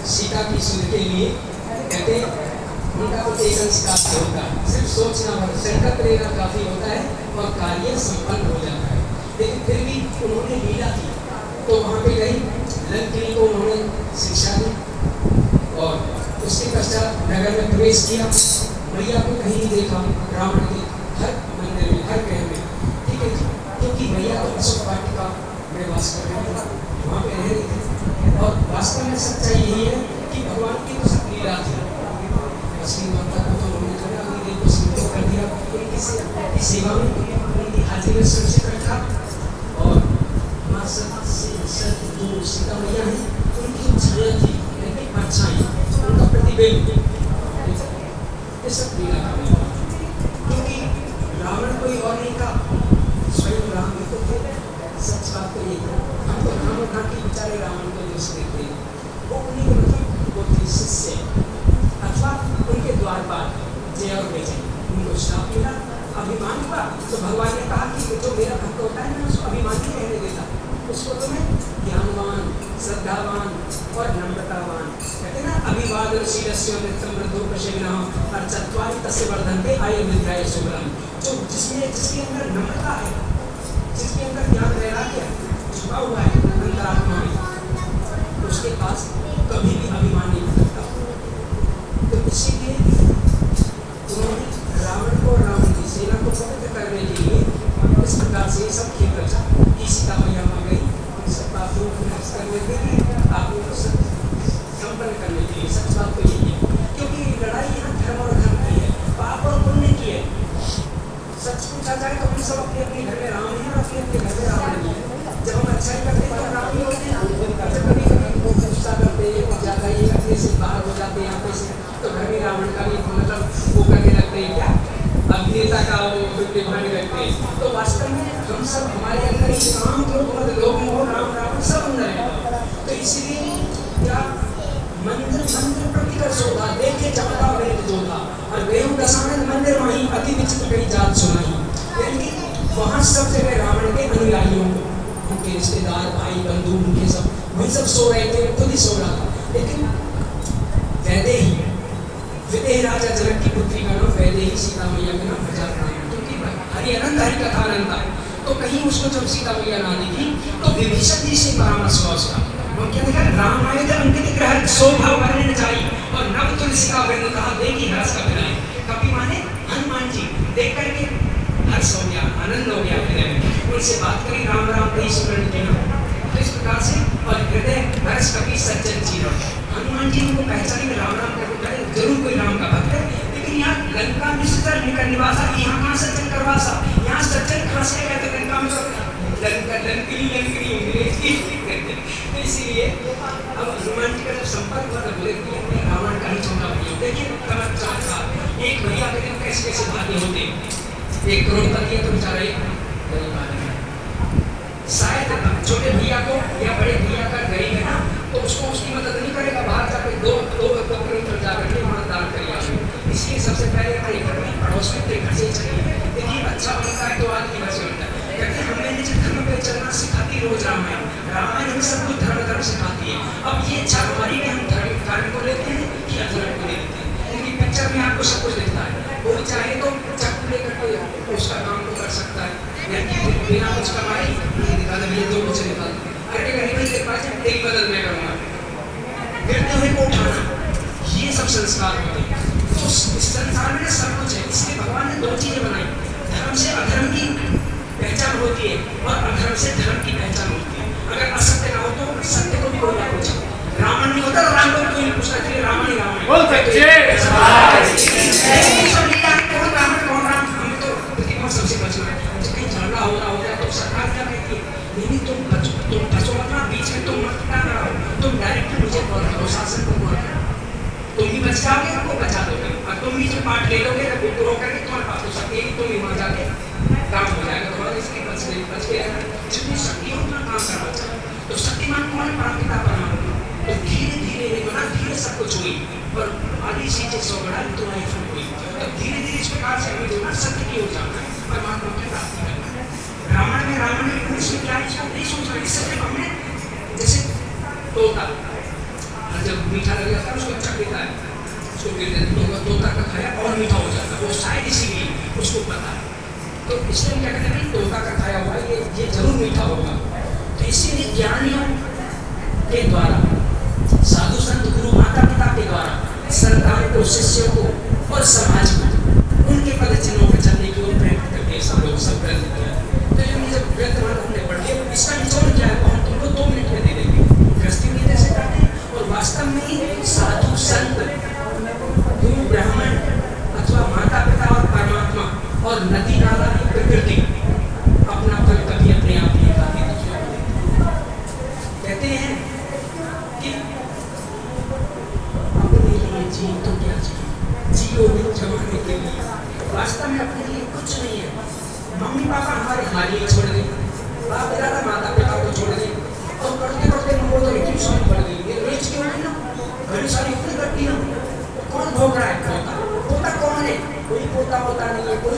सीता की सुध के लिए कहते उनका तो एक अंश काफी होता है, सिर्फ सोचना और संकल्प लेना काफी होता है और कार्य संपन्न हो जाता है। लेकिन फिर भी उन्होंने लीला की तो वहाँ पे गई, लंकिनी को उन्होंने शिक्षा दी और उसके पश्चात नगर में प्रवेश किया। मैया को कहीं नहीं देखा, रावण के हर मंदिर में, हर ग्रह में, ठीक है जी, क्योंकि मैया तो अशोक वाटिका में वास कर रहे थे, वहाँ पे रह रही थी। और वास्तव में सच्चाई यही है कि भगवान की तो सब लीला थी। असली माता को तो उन्होंने जो है को सिद्ध कर दिया, उनकी सेवा में उनकी हाजिरी में सुरक्षित रखा। और माँ जो सीता मैया है उनकी जो छाया थी, उनकी परछाई, उनका प्रतिबिंब, ये सब लीला का, क्योंकि रावण कोई और नहीं था, स्वयं राम ही तो थे। सच बात तो ये है, हम तो राम खान के बेचारे रावण को दोष देते हैं, वो उन्हीं के मतलब वो थे शिष्य अथवा उनके द्वारपाल जय और विजय, उनको श्राप मिला, अभिमान हुआ तो भगवान ने कहा कि जो मेरा भक्त होता है मैं उसको अभिमान नहीं रहने देता, उसको तो मैं ज्ञानवान, श्रद्धावान और नम्रतावान, कहते ना अभिवादनशीलस्य नित्यं वृद्धोपसेविनः और चत्वारि तस्य वर्धन्ते आयुर्विद्याय सुबलम्। जो जिसके अंदर नम्रता है, जिसके अंदर ज्ञान वैराग्य छुपा हुआ है अंतरात्मा में, उसके पास कभी भी अभिमान नहीं हो सकता। तो इसीलिए उन्होंने रावण को, रावण की सेना को पवित्र करने के लिए इस प्रकार से सब खेल रचा कि सीता मैया आ गई, उन सब बातों को नष्ट करने के लिए, आपको संपन्न करने के लिए। सच बात तो यही है, क्योंकि लड़ाई यहाँ धर्म और धर्म की है, पाप और पुण्य की है। सच पूछा जाए तो हम सब अपने अपने घर में राम हैं और अपने अपने घर में रावण नहीं है। जब हम अच्छाई करते हैं तो राम ही होते हैं, जब कभी कभी वो गुस्सा करते हैं, कुछ ज़्यादा ये अपने से बाहर हो जाते हैं यहाँ पे से, तो घर में रावण का भी मतलब वो करने लगते हैं, क्या अभिनेता का वो निभाने लगते हैं। तो वास्तव में हम सब हमारे अंदर ही काम क्रोध लोभ मोह राम रावण सब अंदर है। तो इसीलिए क्या मंदिर मंदिर प्रतिकर शोभा देखे चमका वेद जोधा और वेहु दशानन मंदिर वहीं अति विचित्र कई जात सुनाई। यानी कि वहाँ सब जगह रावण के अनुयायियों को, उनके रिश्तेदार भाई बंधु उनके सब वही सब सो रहे थे, खुद ही सो रहा था। लेकिन वैदेही विदेह राजा जनक की पुत्री का नाम वैदेही, सीता मैया का नाम प्रजापति, क्योंकि हरि अनंत हरि कथा अनंत है। तो कहीं उसको जब सीता मैया ना दिखी तो विभीषण जी से परामर्श हुआ उसका, वो क्या देखा, रामायण अंकित ग्रह शोभा वर्णन चाहिए और नव तुलसी का वर्ण कहा देखी हर्ष का विनय। कभी माने हनुमान जी देख करके हर्ष हो गया, आनंद हो गया हृदय में, उनसे बात करी, राम राम कही स्मरण किया। तो इस प्रकार से और हृदय हर्ष कभी सज्जन जीरो। हनुमान जी को पहचाने में राम राम करके जरूर कोई राम का भक्त है, लेकिन यहाँ लंका में निकल निवासा, यहाँ कहाँ सज्जन करवासा, यहाँ सज्जन खास से कहते लंका में लंकनी तो इसीलिए अब हनुमान जी का जब संपर्क हुआ तो बोले रावण का ही छोटा भैया। देखिए चमत्कार था, एक भैया के दिन कैसे कैसे भाग्य होते, एक करोड़पति है तो बेचारा एक गरीब आदमी है, शायद छोटे भैया को या बड़े भैया का गरीब है ना तो उसको उसकी मदद नहीं करेगा, बाहर जाकर दो किलोमीटर जाकर के वहाँ दान करिए। इसलिए सबसे पहले हमारे घर में पड़ोस में घर से चलिए, देखिए अच्छा बनता है तो आदमी घर से बनता है। कहते हैं हमें निज धर्म पे चलना सिखाती रोज रामायण, रामायण हमें सब कुछ धर्म सिखाती है। अब ये इच्छा हमारी में हम धर्म को लेते हैं कि अधर्म को लेते हैं, क्योंकि पिक्चर में आपको सब कुछ दिखता है, वो चाहे तो चाकू लेकर के उसका काम तो कर सकता है, यानी बिना कुछ कमाई निकाल दिए दो कुछ निकाल अरे नहीं देख पाए एक बदल में करूँगा, गिरते हुए को उठाना, ये सब संस्कार होते हैं। तो इस संसार में सब कुछ है, इसलिए भगवान ने दो चीजें बनाई, धर्म से अधर्म की पहचान होती है और अधर्म से धर्म की पहचान होती है। अगर असत्य ना हो तो सत्य को भी कोई ना पूछे, रावण नहीं होता तो राम को कोई पूछता जाओगे हमको बचा दोगे, और तुम भी जब पाठ ले लोगे तो बिल्कुल होकर तुम्हारे पास तो शक्ति है, तुम भी वहाँ जाके काम हो जाएगा तुम्हारा। इसलिए बच गया जितनी शक्ति हो उतना काम करना चाहिए। तो शक्तिमान कौन है? परमपिता परमात्मा। तो धीरे धीरे नहीं बना, धीरे सब कुछ हुई और आधी चीजें सोगड़ा तो नहीं हुई। तो धीरे धीरे इस प्रकार से हमें जो ना सत्य की ओर जाना है, परमात्मा की प्राप्ति करना है। रावण ने कृष्ण क्या नहीं सोचा, इससे जब हमने जैसे तोता जब मीठा लग जाता है उसको अच्छा पीता है, उसको गिर देते तो तोता का खाया और मीठा हो जाता है, वो शायद इसीलिए उसको पता है। तो इसलिए क्या कहते हैं, तोता का खाया हुआ ये जरूर मीठा होगा। तो इसीलिए ज्ञानियों के द्वारा, साधु संत गुरु माता पिता के द्वारा संतान को, शिष्यों को और समाज को उनके पद चिन्हों पर चलने की ओर प्रेरित करके सब लोग सब प्रयत्न किया। तो ये जब ग्रंथ हमने पढ़ लिया, इसका निचोड़ क्या है हम तुमको 2 मिनट में दे देंगे। गृहस्थी भी जैसे करते हैं और वास्तव में ही साधु संत गुरु ब्राह्मण अथवा माता पिता और परमात्मा और नदी नाला की प्रकृति अपना फल कभी अपने आप नहीं खाती, दूसरों को देती। कहते हैं कि अपने लिए जी तो क्या जियो जमाने के लिए, वास्तव में अपने लिए कुछ नहीं है। मम्मी पापा हमारे लिए छोड़ दें, बाप दादा माता पिता को छोड़ दें, और पढ़ते पढ़ते हमको तो इतनी सारी पड़ गई है, रोज क्यों नहीं ना घड़ी सारी इतनी करती ना, कौन भोग रहा है? पोता पोता कौन है? कोई पोता होता नहीं है, कोई